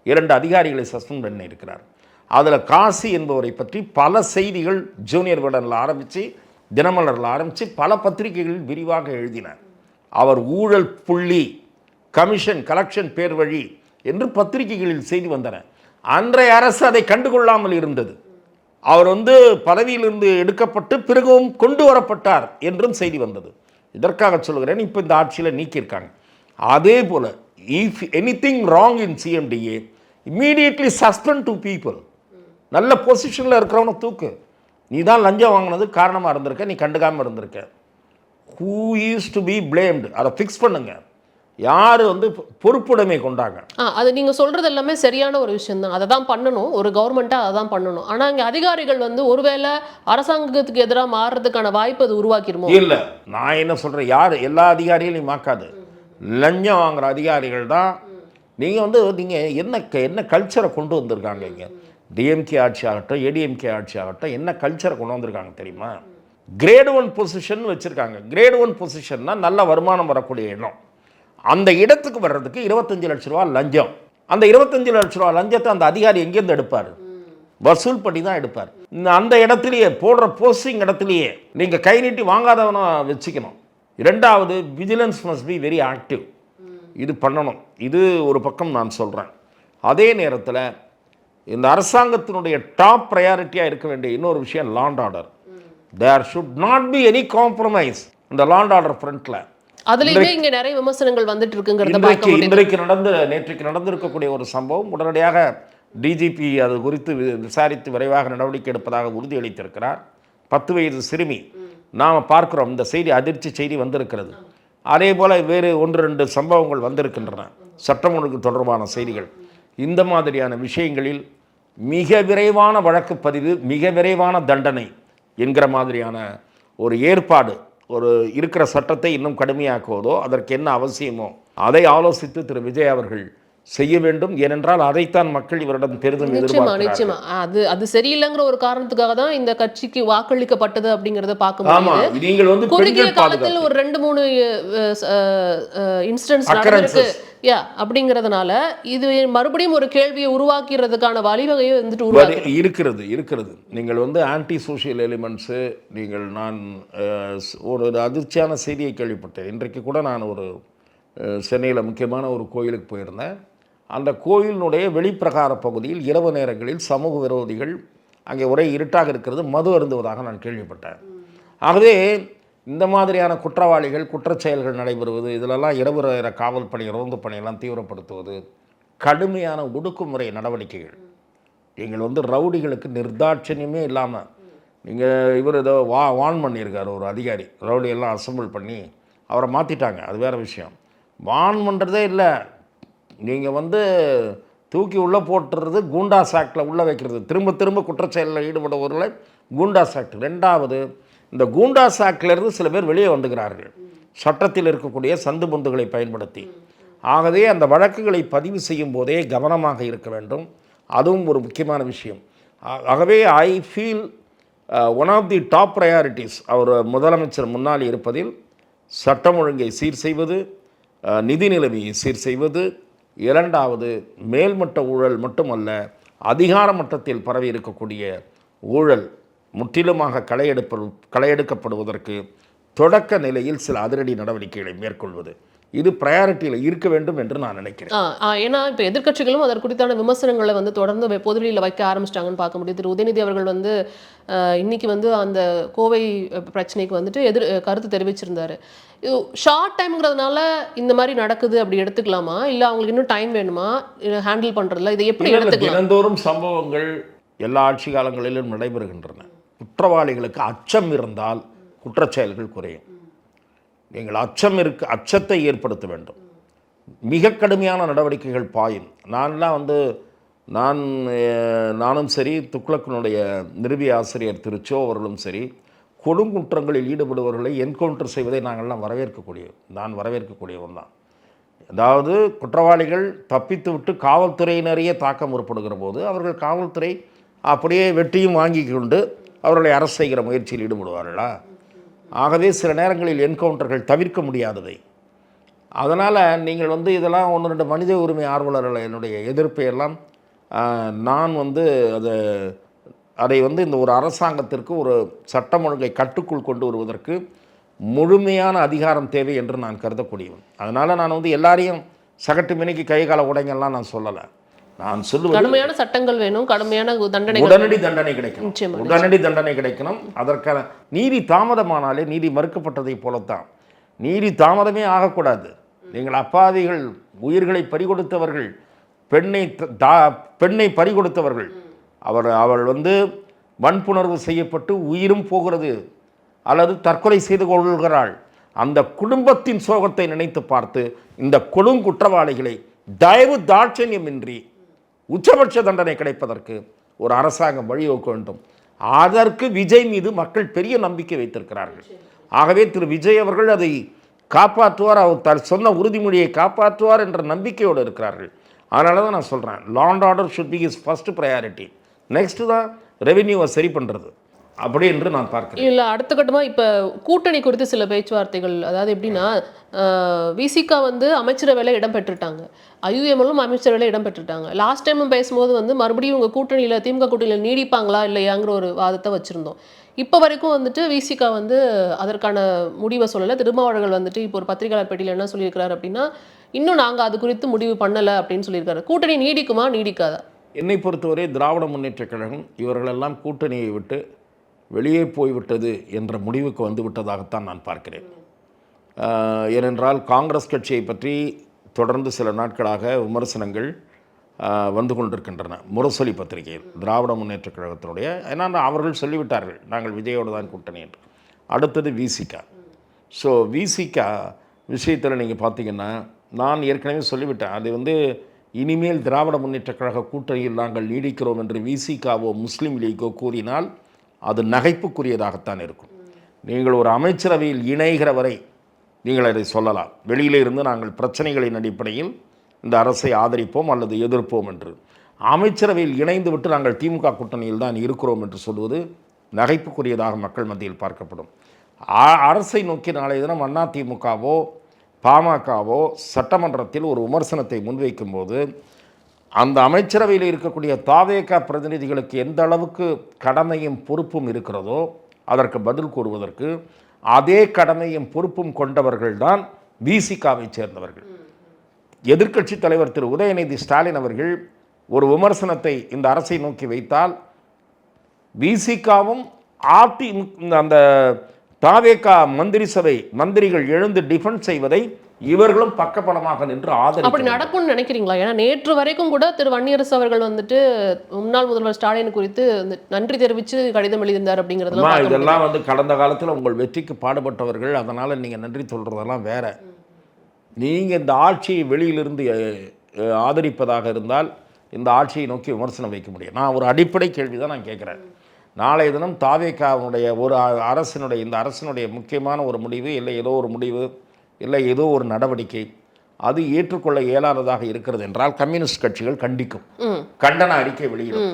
Speaker 1: 2 அதிகாரிகளை சஸ்பெண்ட் பண்ணியிருக்கிறார். அதில் காசி என்பவரை பற்றி பல செய்திகள் ஜூனியர் விகடனில் ஆரம்பித்து, தினமலரில் ஆரம்பித்து பல பத்திரிகைகளில் விரிவாக எழுதினார். அவர் ஊழல் புள்ளி, கமிஷன் கலெக்ஷன் பேர் வழி என்று பத்திரிகைகளில் செய்தி வந்தன. அன்றைய அரசு அதை கண்டுகொள்ளாமல் இருந்தது. அவர் பதவியிலிருந்து எடுக்கப்பட்டு பிறகும் கொண்டு வரப்பட்டார் என்றும் செய்தி வந்தது. இதற்காக சொல்கிறேன், இப்போ இந்த ஆட்சியில் நீக்கியிருக்காங்க. அதே போல் if anything wrong in CMDA, immediately suspend 2 people. நல்ல பொசிஷனில் இருக்கிறவனை தூக்கு. நீ தான் லஞ்சம் வாங்கினது காரணமாக இருந்திருக்க, நீ கண்டுக்காமல் இருந்திருக்க. Who is to be blamed, அதை ஃபிக்ஸ் பண்ணுங்க. யார் பொறுப்புடைமை கொண்டாங்க.
Speaker 2: அது நீங்க சொல்றது எல்லாமே சரியான ஒரு விஷயம் தான். அதை தான் பண்ணணும், ஒரு கவர்மெண்ட்டாக அதை தான் பண்ணணும். ஆனால் இங்கே அதிகாரிகள் ஒருவேளை அரசாங்கத்துக்கு எதிராக மாறுறதுக்கான வாய்ப்பு அது உருவாக்கிடுமோ?
Speaker 1: இல்லை, நான் என்ன சொல்கிறேன், யார் எல்லா அதிகாரிகளையும் மாக்காது. லஞ்சம் வாங்குற அதிகாரிகள் தான். நீங்கள் நீங்கள் என்ன கல்ச்சரை கொண்டு வந்திருக்காங்க இங்கே? டிஎம்கே ஆட்சி ஆகட்டும், ஏடிஎம்கே ஆட்சி ஆகட்டும், என்ன கல்ச்சரை கொண்டு வந்திருக்காங்க தெரியுமா? கிரேட் 1 பொசிஷன் வச்சுருக்காங்க. கிரேட் 1 பொசிஷன்னா நல்ல வருமானம் வரக்கூடிய இடம். அந்த இடத்துக்கு வர்றதுக்கு 25 லட்ச ரூபா லஞ்சம். அந்த 25 லட்ச ரூபா லஞ்சத்தை அந்த அதிகாரி எங்கேருந்து எடுப்பார்? வசூல் பண்ணி தான் எடுப்பார். அந்த இடத்துலையே போடுற போஸ்டிங் இடத்துலையே நீங்கள் கை நீட்டி வாங்காதவனை வச்சுக்கணும். 2வது, vigilance must be very active. இது பண்ணணும். இது ஒரு பக்கம் நான் சொல்கிறேன். அதே நேரத்தில் இந்த அரசாங்கத்தினுடைய டாப் ப்ரையாரிட்டியாக இருக்க வேண்டிய இன்னொரு விஷயம் law and order. There should not be any compromise இந்த லா அண்ட் ஆர்டர் ஃப்ரண்ட்டில்.
Speaker 2: அதுலயே இங்க நிறைய விமர்சனங்கள் வந்துட்டு இருக்குங்கிறத
Speaker 1: நேற்றைக்கு நடந்திருக்கக்கூடிய ஒரு சம்பவம். உடனடியாக டிஜிபி அது குறித்து விசாரித்து விரைவாக நடவடிக்கை எடுப்பதாக உறுதியளித்திருக்கிறார். 10 வயது சிறுமி, நாம் பார்க்கிறோம், இந்த செய்தி அதிர்ச்சி செய்தி வந்திருக்கிறது. அதே போல் வேறு 1-2 சம்பவங்கள் வந்திருக்கின்றன, சட்டம் ஒழுங்கு தொடர்பான செய்திகள். இந்த மாதிரியான விஷயங்களில் மிக விரைவான வழக்கு பதிவு, மிக விரைவான தண்டனை என்கிற மாதிரியான ஒரு ஏற்பாடு, ஒரு இருக்கிற சட்டத்தை இன்னும் கடுமையாக்குவதோ அதற்கு என்ன அவசியமோ அதை ஆலோசித்து திரு விஜய் அவர்கள் செய்ய வேண்டும். ஏனென்றால் அதைத்தான் மக்கள் இவரிடம் பெரிதும்
Speaker 2: எதிர்பார்க்கிறார்கள். அது சரியில்லைங்கிற ஒரு காரணத்துக்காக தான் இந்த கட்சிக்கு வாக்களிக்கப்பட்டது அப்படிங்கறத பார்க்க முடியுது.
Speaker 1: நீங்கள்
Speaker 2: குறுகிய காலத்தில் ஒரு 2-3 இன்சிடென்ட்ஸ் நடந்திருக்கு அப்படிங்கிறதுனால இது மறுபடியும் ஒரு கேள்வியை உருவாக்கிறதுக்கான வழிவகையை
Speaker 1: இருக்கிறது. நீங்கள் ஆன்டி சோஷியல் எலிமெண்ட்ஸு, நான் ஒரு அதிர்ச்சியான செய்தியை கேள்விப்பட்டேன். இன்றைக்கு கூட நான் ஒரு சென்னையில் முக்கியமான ஒரு கோயிலுக்கு போயிருந்தேன். அந்த கோயிலினுடைய வெளிப்பிரகார பகுதியில் இரவு நேரங்களில் சமூக விரோதிகள், அங்கே ஒரே இருட்டாக இருக்கிறது, மது அருந்துவதாக நான் கேள்விப்பட்டேன். ஆகவே இந்த மாதிரியான குற்றவாளிகள், குற்றச்செயல்கள் நடைபெறுவது, இதிலெல்லாம் இரவு நேர காவல் பணி, ரோந்து பணியெல்லாம் தீவிரப்படுத்துவது, கடுமையான ஒடுக்குமுறை நடவடிக்கைகள். நீங்கள் ரவுடிகளுக்கு நிர்தாட்சணியமே இல்லாமல், நீங்கள் இவர் ஏதோ வான் பண்ணியிருக்கார் ஒரு அதிகாரி, ரவுடியெல்லாம் அசம்பிள் பண்ணி அவரை மாற்றிட்டாங்க, அது வேறு விஷயம். வான் பண்ணுறதே இல்லை. நீங்கள் வந்து தூக்கி உள்ளே போட்டுறது கூண்டாஸ் ஆக்டில் உள்ளே வைக்கிறது, திரும்ப திரும்ப குற்றச்செயலில் ஈடுபடுபவர்களை கூண்டாஸ் ஆக்ட். ரெண்டாவது, இந்த கூண்டாஸ் ஆக்டிலிருந்து சில பேர் வெளியே வந்துகிறார்கள் சட்டத்தில் இருக்கக்கூடிய சந்து பொந்துகளை பயன்படுத்தி. ஆகவே அந்த வழக்குகளை பதிவு செய்யும் போதே கவனமாக இருக்க வேண்டும், அதுவும் ஒரு முக்கியமான விஷயம். ஆகவே I feel one of the top priorities அவர் முதலமைச்சர் முன்னால் இருப்பதில் சட்டம் ஒழுங்கை சீர் செய்வது, நிதி நிலைமையை சீர் செய்வது, இரண்டாவது மேல்மட்ட ஊழல் மட்டுமல்ல, அதிகார மட்டத்தில் பரவி இருக்கக்கூடிய ஊழல் முற்றிலுமாக களையெடுக்கப்படுவதற்கு தொடக்க நிலையில் சில அதிரடி நடவடிக்கைகளை மேற்கொள்வது, இது ப்ரையாரிட்டியில் இருக்க வேண்டும் என்று நான் நினைக்கிறேன்.
Speaker 2: ஏன்னா இப்போ எதிர்க்கட்சிகளும் அதற்கு குறித்தான விமர்சனங்களை வந்து தொடர்ந்து பொதுவெளியில் வைக்க ஆரம்பிச்சிட்டாங்கன்னு பார்க்க முடியுது. திரு உதயநிதி அவர்கள் வந்து இன்னைக்கு வந்து அந்த கோவை பிரச்சனைக்கு வந்துட்டு கருத்து தெரிவிச்சிருந்தாரு. ஷார்ட் டைம்ங்கிறதுனால இந்த மாதிரி நடக்குது அப்படி எடுத்துக்கலாமா, இல்லை அவங்களுக்கு இன்னும் டைம் வேணுமா ஹேண்டில் பண்ணுறதுல, இதை எப்படி எடுத்துக்கலாம்?
Speaker 1: தினந்தோறும் சம்பவங்கள் எல்லா ஆட்சி காலங்களிலும் நடைபெறுகின்றன. குற்றவாளிகளுக்கு அச்சம் இருந்தால் குற்றச்செயல்கள் குறையும். நீங்கள் அச்சத்தை ஏற்படுத்த வேண்டும். மிக கடுமையான நடவடிக்கைகள் பாயும். நானும் சரி, துக்ளக்கினுடைய நிறுவி ஆசிரியர் திரு சோ அவர்களும் சரி, கொடுங்குற்றங்களில் ஈடுபடுபவர்களை என்கவுண்டர் செய்வதை நான் வரவேற்கக்கூடியவன் தான். அதாவது குற்றவாளிகள் தப்பித்து விட்டு காவல்துறையினரையே தாக்க முற்படுகிற போது அவர்கள் காவல்துறை அப்படியே வெட்டியும் வாங்கி கொண்டு அவர்களை அரசு செய்கிற முயற்சியில் ஈடுபடுவார்களா? ஆகவே சில நேரங்களில் என்கவுண்டர்கள் தவிர்க்க முடியாதவை. அதனால் நீங்கள் வந்து இதெல்லாம் 1-2 மனித உரிமை ஆர்வலர்கள் என்னுடைய எதிர்ப்பையெல்லாம் நான் வந்து அதை வந்து இந்த ஒரு அரசாங்கத்திற்கு ஒரு சட்டம் ஒழுங்கை கட்டுக்குள் கொண்டு வருவதற்கு முழுமையான அதிகாரம் தேவை என்று நான் கருதக்கூடியவன். அதனால் நான் வந்து எல்லாரையும் சகட்டு மினிக்கு கை கால உடைங்கள்லாம் நான் சொல்லலை. நான் சொல்லுவது
Speaker 2: கடுமையான சட்டங்கள் வேணும், கடுமையான தண்டனை,
Speaker 1: உடனடி தண்டனை கிடைக்கணும், உடனடி தண்டனை கிடைக்கணும். அதற்கான நீதி தாமதமானாலே நீதி மறுக்கப்பட்டதை போலத்தான். நீதி தாமதமே ஆகக்கூடாது. நீங்கள் அப்பாவிகள், உயிர்களை பறிகொடுத்தவர்கள், பெண்ணை பறிகொடுத்தவர்கள், அவள் வந்து வன்புணர்வு செய்யப்பட்டு உயிரும் போகிறது அல்லது தற்கொலை செய்து கொள்கிறாள். அந்த குடும்பத்தின் சோகத்தை நினைத்து பார்த்து இந்த கொடுங்குற்றவாளிகளை தயவு தாட்சண்யமின்றி உச்சபட்ச தண்டனை கிடைப்பதற்கு ஒரு அரசாங்கம் வழிவகுக்க வேண்டும். அதற்கு விஜய் மீது மக்கள் பெரிய நம்பிக்கை வைத்திருக்கிறார்கள். ஆகவே திரு விஜய் அவர்கள் அதை காப்பாற்றுவார், அவர் சொன்ன உறுதிமொழியை காப்பாற்றுவார் என்ற நம்பிக்கையோடு இருக்கிறார்கள். அதனால தான் நான் சொல்கிறேன், லா and order should be his first priority. Next தான் ரெவென்யூவை சரி பண்ணுறது, அப்படி என்று நான் பார்க்கிறேன்.
Speaker 2: இல்லை, அடுத்த கட்டமாக இப்போ கூட்டணி குறித்து சில பேச்சுவார்த்தைகள், அதாவது எப்படின்னா விசிகா வந்து அமைச்சரவையில் இடம்பெற்றுட்டாங்க, ஐயுஎம்எல்லும் அமைச்சரவையில் இடம்பெற்றுட்டாங்க. லாஸ்ட் டைமும் பேசும்போது வந்து மறுபடியும் உங்கள் கூட்டணியில், திமுக கூட்டணியில் நீடிப்பாங்களா இல்லையாங்கிற ஒரு வாதத்தை வச்சுருந்தோம். இப்போ வரைக்கும் வந்துட்டு விசிகா வந்து அதற்கான முடிவை சொல்லலை. திருமாவளவர்கள் வந்துட்டு இப்போ ஒரு பத்திரிகையாளர் பேட்டியில் என்ன சொல்லியிருக்கிறார் அப்படின்னா, இன்னும் நாங்கள் அது குறித்து முடிவு பண்ணலை அப்படின்னு சொல்லியிருக்காரு. கூட்டணி நீடிக்குமா நீடிக்காதா?
Speaker 1: என்னை பொறுத்தவரை திராவிட முன்னேற்றக் கழகம் இவர்களெல்லாம் கூட்டணியை விட்டு வெளியே போய்விட்டது என்ற முடிவுக்கு வந்து விட்டதாகத்தான் நான் பார்க்கிறேன். ஏனென்றால் காங்கிரஸ் கட்சியை பற்றி தொடர்ந்து சில நாட்களாக விமர்சனங்கள் வந்து கொண்டிருக்கின்றன. முரசொலி பத்திரிகையில் திராவிட முன்னேற்றக் கழகத்தினுடைய, ஏன்னா அவர்கள் சொல்லிவிட்டார்கள் நாங்கள் விஜயோடு தான் கூட்டணி என்று. அடுத்தது விசிகா. ஸோ விசிகா விஷயத்தில் நீங்கள் பார்த்தீங்கன்னா, நான் ஏற்கனவே சொல்லிவிட்டேன், அது வந்து இனிமேல் திராவிட முன்னேற்றக் கழக கூட்டணியில் நாங்கள் நீடிக்கிறோம் என்று விசிகாவோ முஸ்லீம் லீக்கோ கூறினால் அது நகைப்புக்குரியதாகத்தான் இருக்கும். நீங்கள் ஒரு அமைச்சரவையில் இணைகிற வரை நீங்கள் அதை சொல்லலாம். வெளியிலே இருந்து நாங்கள் பிரச்சனைகளின் அடிப்படையில் இந்த அரசை ஆதரிப்போம் அல்லது எதிர்ப்போம் என்று. அமைச்சரவையில் இணைந்து விட்டு நாங்கள் திமுக கூட்டணியில் தான் இருக்கிறோம் என்று சொல்வது நகைப்புக்குரியதாக மக்கள் மத்தியில் பார்க்கப்படும். அரசை நோக்கி நாளைய தினம் அதிமுகவோ பாமகவோ சட்டமன்றத்தில் ஒரு விமர்சனத்தை முன்வைக்கும் போது அந்த அமைச்சரவையில் இருக்கக்கூடிய தாவேக பிரதிநிதிகளுக்கு எந்த அளவுக்கு கடமையும் பொறுப்பும் இருக்கிறதோ அதற்கு பதில் கூறுவதற்கு அதே கடமையும் பொறுப்பும் கொண்டவர்கள்தான் விசிகாவை சேர்ந்தவர்கள். எதிர்க்கட்சி தலைவர் திரு உதயநிதி ஸ்டாலின் அவர்கள் ஒரு விமர்சனத்தை இந்த அரசை நோக்கி வைத்தால் விசிகாவும் அந்த தாவேகா மந்திரி சபை மந்திரிகள் எழுந்து டிஃபெண்ட் செய்வதை இவர்களும் பக்கபலமாக நின்று
Speaker 2: அப்படி
Speaker 1: ஆதரிக்க
Speaker 2: நடக்கும்னு நினைக்கிறீங்களா? ஏன்னா நேற்று வரைக்கும் கூட திரு வன்னியரசு அவர்கள் வந்துட்டு முன்னாள் முதல்வர் ஸ்டாலின் குறித்து நன்றி தெரிவித்து கடிதம் எழுதியிருந்தார் அப்படிங்கிறதெல்லாம் பார்க்க முடியுது.
Speaker 1: இதெல்லாம் வந்து கடந்த காலத்தில் உங்கள் வெற்றிக்கு பாடுபட்டவர்கள், அதனால் நீங்கள் நன்றி சொல்கிறதெல்லாம் வேற. நீங்கள் இந்த ஆட்சியை வெளியிலிருந்து ஆதரிப்பதாக இருந்தால் இந்த ஆட்சியை நோக்கி விமர்சனம் வைக்க முடியும். நான் ஒரு அடிப்படை கேள்வி தான் நான் கேட்குறேன். நாளைய தினம் தாவேகாவுடைய ஒரு இந்த அரசினுடைய முக்கியமான ஒரு முடிவு, இல்லை ஏதோ ஒரு முடிவு, இல்லை ஏதோ ஒரு நடவடிக்கை அது ஏற்றுக்கொள்ள இயலாததாக இருக்கிறது என்றால் கம்யூனிஸ்ட் கட்சிகள் கண்டிக்கும், கண்டன அறிக்கை வெளியிடும்,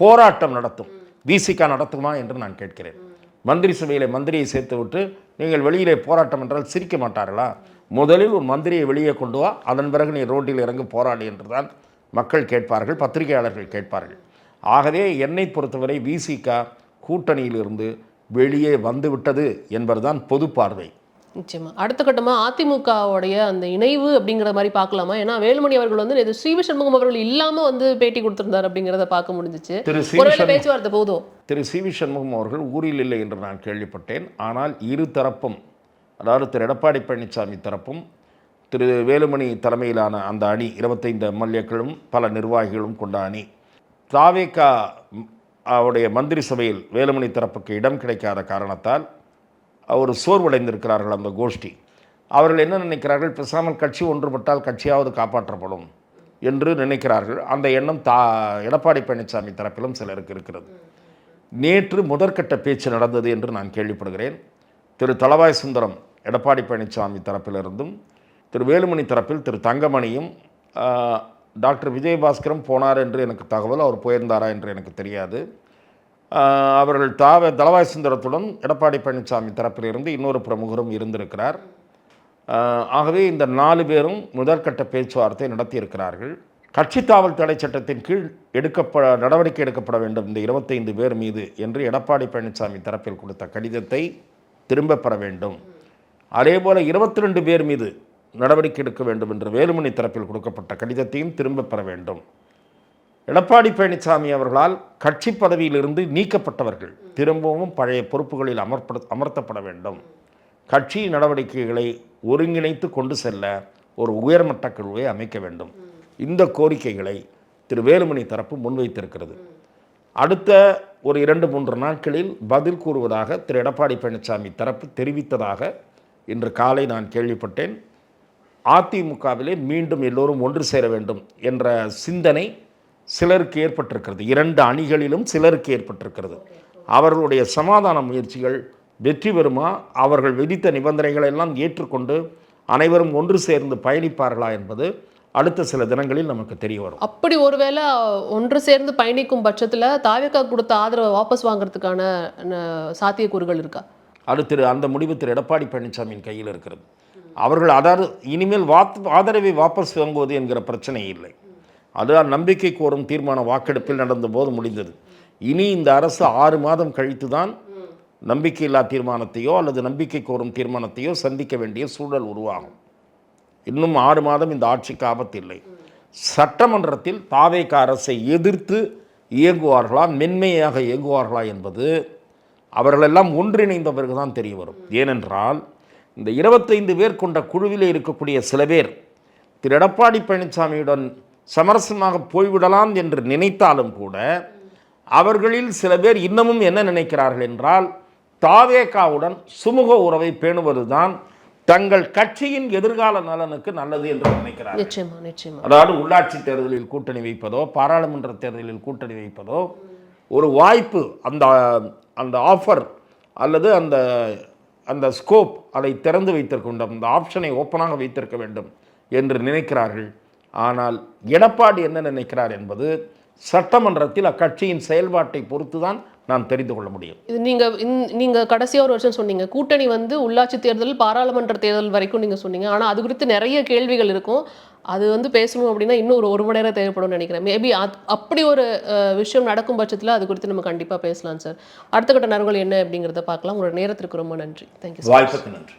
Speaker 1: போராட்டம் நடத்தும். விசிகா நடத்துமா என்று நான் கேட்கிறேன். மந்திரி சபையிலே மந்திரியை சேர்த்து விட்டு நீங்கள் வெளியிலே போராட்டம் என்றால் சிரிக்க மாட்டார்களா? முதலில் ஒரு மந்திரியை வெளியே கொண்டு வா, அதன் பிறகு நீ ரோட்டில் இறங்கி போராடி என்றுதான் மக்கள் கேட்பார்கள், பத்திரிகையாளர்கள் கேட்பார்கள். ஆகவே என்னை பொறுத்தவரை விசிகா கூட்டணியிலிருந்து வெளியே வந்துவிட்டது என்பதுதான் பொது பார்வை.
Speaker 2: நிச்சயமா. அடுத்த கட்டமா அதிமுகவுடைய அந்த இணைவு அப்படிங்கிற மாதிரி பார்க்கலாமா? ஏன்னா வேலுமணி அவர்கள் வந்து இது ஸ்ரீவி சண்முகம் அவர்கள் இல்லாம வந்து பேட்டி கொடுத்திருந்தார் அப்படிங்கிறத பார்க்க முடிஞ்சிச்சு. ஒருவேளை பேச்சுவார்த்தை போதும்.
Speaker 1: திரு சிவி சண்முகம் அவர்கள் ஊரில் இல்லை என்று நான் கேள்விப்பட்டேன். ஆனால் இரு தரப்பும், அதாவது திரு எடப்பாடி பழனிசாமி தரப்பும் திரு வேலுமணி தலைமையிலான அந்த அணி 25 எம்எல்ஏக்களும் பல நிர்வாகிகளும் கொண்ட அணி, தாவேகா அவருடைய மந்திரி சபையில் வேலுமணி தரப்புக்கு இடம் கிடைக்காத காரணத்தால் ஒரு சோர்வடைந்திருக்கிறார்கள் அந்த கோஷ்டி. அவர்கள் என்ன நினைக்கிறார்கள், பேசாமல் கட்சி ஒன்றுபட்டால் கட்சியாவது காப்பாற்றப்படும் என்று நினைக்கிறார்கள். அந்த எண்ணம் எடப்பாடி பழனிசாமி தரப்பிலும் சிலருக்கு இருக்கிறது. நேற்று முதற்கட்ட பேச்சு நடந்தது என்று நான் கேள்விப்படுகிறேன். திரு தளவாய் சுந்தரம் எடப்பாடி பழனிசாமி தரப்பிலிருந்தும், திரு வேலுமணி தரப்பில் திரு தங்கமணியும், டாக்டர் விஜயபாஸ்கரும் போனார் என்று எனக்கு தகவல். அவர் போயிருந்தாரா என்று எனக்கு தெரியாது. அவர்கள் தளவாய் சுந்தரத்துடன் எடப்பாடி பழனிசாமி தரப்பிலிருந்து இன்னொரு பிரமுகரும் இருந்திருக்கிறார். ஆகவே இந்த 4 பேரும் முதற்கட்ட பேச்சுவார்த்தை நடத்தியிருக்கிறார்கள். கட்சி தாவல் தடை சட்டத்தின் கீழ் நடவடிக்கை எடுக்கப்பட வேண்டும் இந்த 25 பேர் மீது என்று எடப்பாடி பழனிசாமி தரப்பில் கொடுத்த கடிதத்தை திரும்பப் பெற வேண்டும். அதேபோல் 22 பேர் மீது நடவடிக்கை எடுக்க வேண்டும் என்று வேலுமணி தரப்பில் கொடுக்கப்பட்ட கடிதத்தையும் திரும்பப் பெற வேண்டும். எடப்பாடி பழனிசாமி அவர்களால் கட்சி பதவியிலிருந்து நீக்கப்பட்டவர்கள் திரும்பவும் பழைய பொறுப்புகளில் அமர்த்தப்பட வேண்டும். கட்சி நடவடிக்கைகளை ஒருங்கிணைத்து கொண்டு செல்ல ஒரு உயர்மட்ட குழுவை அமைக்க வேண்டும். இந்த கோரிக்கைகளை திரு வேலுமணி தரப்பு முன்வைத்திருக்கிறது. அடுத்த ஒரு 2-3 நாட்களில் பதில் கூறுவதாக திரு எடப்பாடி பழனிசாமி தரப்பு தெரிவித்ததாக இன்று காலை நான் கேள்விப்பட்டேன். அதிமுகவிலே மீண்டும் எல்லோரும் ஒன்று சேர வேண்டும் என்ற சிந்தனை சிலருக்கு ஏற்பட்டிருக்கிறது. 2 அணிகளிலும் சிலருக்கு ஏற்பட்டிருக்கிறது. அவர்களுடைய சமாதான முயற்சிகள் வெற்றி பெறுமா, அவர்கள் விதித்த நிபந்தனைகளை எல்லாம் ஏற்றுக்கொண்டு அனைவரும் ஒன்று சேர்ந்து பயணிப்பார்களா என்பது அடுத்த சில தினங்களில் நமக்கு தெரிய வரும்.
Speaker 2: அப்படி ஒருவேளை ஒன்று சேர்ந்து பயணிக்கும் பட்சத்தில் தாவேகா கொடுத்த ஆதரவை வாபஸ் வாங்குறதுக்கான சாத்தியக்கூறுகள் இருக்கா? அந்த முடிவு திரு எடப்பாடி பழனிசாமியின் கையில் இருக்கிறது. அவர்கள் அதாவது இனிமேல் ஆதரவை வாபஸ் வாங்குவது என்கிற பிரச்சனை இல்லை. அதுதான் நம்பிக்கை கோரும் தீர்மான வாக்கெடுப்பில் நடந்தபோது முடிந்தது. இனி இந்த அரசு 6 மாதம் கழித்து தான் நம்பிக்கையில்லா தீர்மானத்தையோ அல்லது நம்பிக்கை கோரும் தீர்மானத்தையோ சந்திக்க வேண்டிய சூழல் உருவாகும். இன்னும் 6 மாதம் இந்த ஆட்சிக்கு ஆபத்து இல்லை. சட்டமன்றத்தில் தாவேகா அரசை எதிர்த்து இயங்குவார்களா, மென்மையாக இயங்குவார்களா என்பது அவர்களெல்லாம் ஒன்றிணைந்த பிறகுதான் தெரிய வரும். ஏனென்றால் இந்த 25 பேர் கொண்ட குழுவிலே இருக்கக்கூடிய சில பேர் திரு எடப்பாடி பழனிசாமியுடன் சமரசமாக போய்விடலாம் என்று நினைத்தாலும் கூட அவர்களில் சில பேர் இன்னமும் என்ன நினைக்கிறார்கள் என்றால், தாவேகாவுடன் சுமூக உறவை பேணுவதுதான் தங்கள் கட்சியின் எதிர்கால நலனுக்கு நல்லது என்று நினைக்கிறார்கள். அதாவது உள்ளாட்சி தேர்தலில் கூட்டணி வைப்பதோ, பாராளுமன்ற தேர்தலில் கூட்டணி வைப்பதோ ஒரு வாய்ப்பு, அந்த ஆஃபர் அல்லது அந்த ஸ்கோப் அதை திறந்து வைத்திருக்க வேண்டும், அந்த ஆப்ஷனை ஓப்பனாக வைத்திருக்க வேண்டும் என்று நினைக்கிறார்கள். ஆனால் எடப்பாடி என்ன நினைக்கிறார் என்பது சட்டமன்றத்தில் அக்கட்சியின் செயல்பாட்டை பொறுத்து தான் நாம் தெரிந்து கொள்ள முடியும். இது நீங்கள் கடைசியாக ஒரு வருஷம் சொன்னீங்க, கூட்டணி வந்து உள்ளாட்சி தேர்தல் பாராளுமன்ற தேர்தல் வரைக்கும் நீங்கள் சொன்னீங்க. ஆனால் அது குறித்து நிறைய கேள்விகள் இருக்கும். அது வந்து பேசணும் அப்படின்னா இன்னும் ஒரு மணி நேரம் தேவைப்படும் நினைக்கிறேன். மேபி அப்படி ஒரு விஷயம் நடக்கும் பட்சத்தில் அது குறித்து நம்ம கண்டிப்பாக பேசலாம் சார். அடுத்த கட்ட நகர்வுகள் என்ன அப்படிங்கிறத பார்க்கலாம். உங்களோட நேரத்திற்கு ரொம்ப நன்றி. தேங்க்யூ.
Speaker 1: வாய்ப்புக்கு நன்றி.